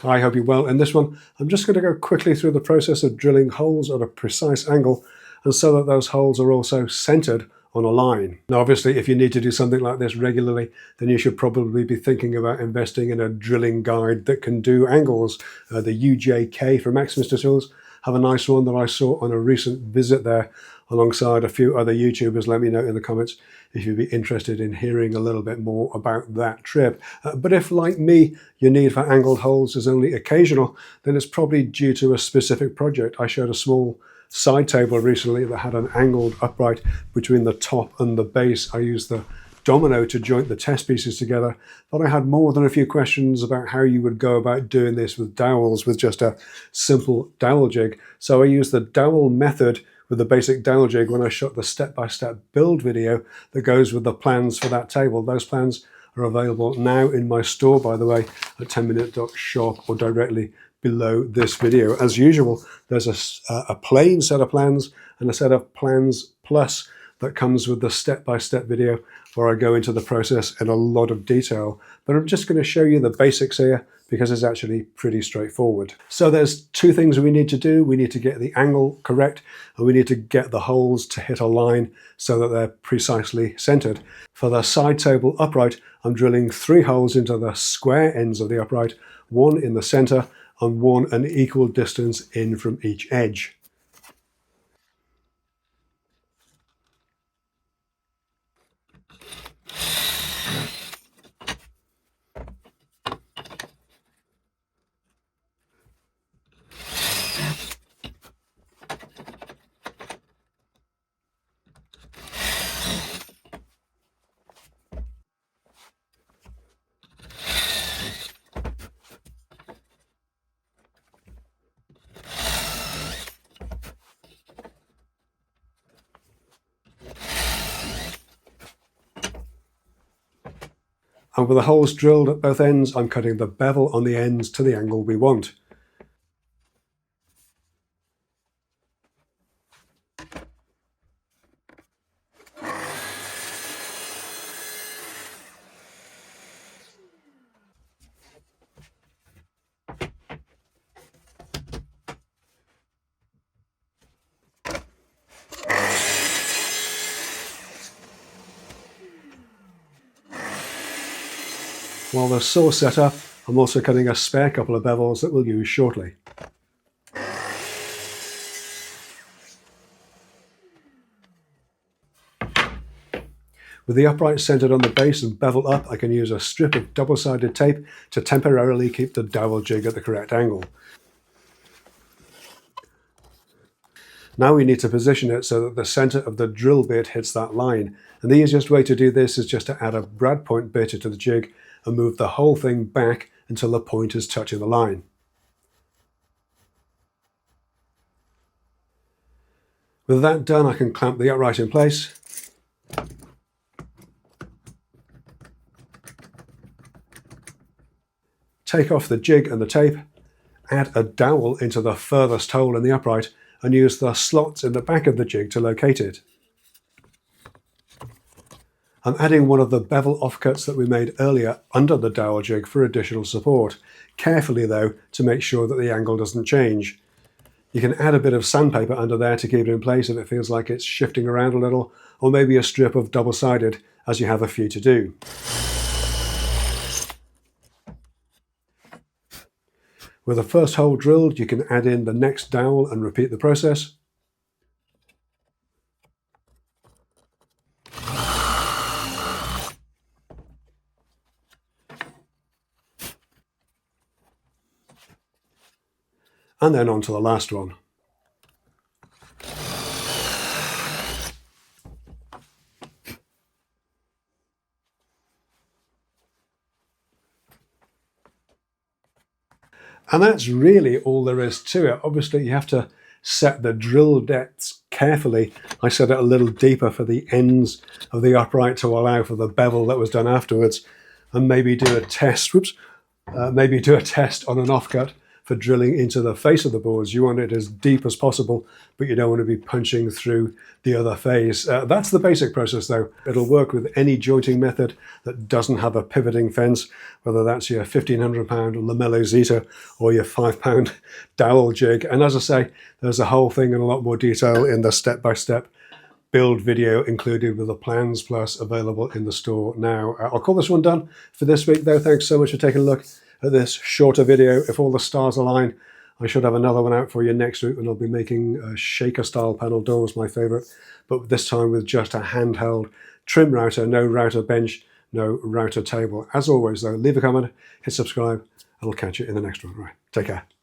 I hope you're well. In this one, I'm just going to go quickly through the process of drilling holes at a precise angle, and so that those holes are also centered on a line. Now, obviously, if you need to do something like this regularly, then you should probably be thinking about investing in a drilling guide that can do angles. The UJK from Axminster Tools have a nice one that I saw on a recent visit there, alongside a few other YouTubers. Let me know in the comments if you'd be interested in hearing a little bit more about that trip. But if, like me, your need for angled holes is only occasional, then it's probably due to a specific project. I showed a small side table recently that had an angled upright between the top and the base. I used the domino to joint the test pieces together, but I had more than a few questions about how you would go about doing this with dowels with just a simple dowel jig. So I used the dowel method with the basic dowel jig when I shot the step-by-step build video that goes with the plans for that table. Those plans are available now in my store, by the way, at 10minute.shop or directly below this video. As usual, there's a plain set of plans and a set of plans plus that comes with the step-by-step video where I go into the process in a lot of detail. But I'm just going to show you the basics here because it's actually pretty straightforward. So there's two things we need to do. We need to get the angle correct, and we need to get the holes to hit a line so that they're precisely centered. For the side table upright, I'm drilling 3 holes into the square ends of the upright, 1 in the center and 1 an equal distance in from each edge. And with the holes drilled at both ends, I'm cutting the bevel on the ends to the angle we want. While the saw's set up, I'm also cutting a spare couple of bevels that we'll use shortly. With the upright centered on the base and bevel up, I can use a strip of double-sided tape to temporarily keep the dowel jig at the correct angle. Now we need to position it so that the center of the drill bit hits that line. And the easiest way to do this is just to add a brad point bit into the jig and move the whole thing back until the point is touching the line. With that done, I can clamp the upright in place. Take off the jig and the tape, add a dowel into the furthest hole in the upright, and use the slots in the back of the jig to locate it. I'm adding one of the bevel offcuts that we made earlier under the dowel jig for additional support, carefully though to make sure that the angle doesn't change. You can add a bit of sandpaper under there to keep it in place if it feels like it's shifting around a little, or maybe a strip of double-sided as you have a few to do. With the first hole drilled, you can add in the next dowel and repeat the process. And then on to the last one. And that's really all there is to it. Obviously, you have to set the drill depths carefully. I set it a little deeper for the ends of the upright to allow for the bevel that was done afterwards, and maybe do a test. Maybe do a test on an offcut for drilling into the face of the boards. You want it as deep as possible, but you don't want to be punching through the other face. That's the basic process though. It'll work with any jointing method that doesn't have a pivoting fence, whether that's your 1,500-pound Lamello Zeta or your 5-pound Dowel Jig. And as I say, there's a whole thing in a lot more detail in the step-by-step build video included with the plans, plus available in the store now. I'll call this one done for this week though. Thanks so much for taking a look at this shorter video. If all the stars align, I should have another one out for you next week when I'll be making shaker style panel doors, my favorite, but this time with just a handheld trim router, no router bench, no router table. As always though, leave a comment, hit subscribe, and I'll catch you in the next one. Right, take care.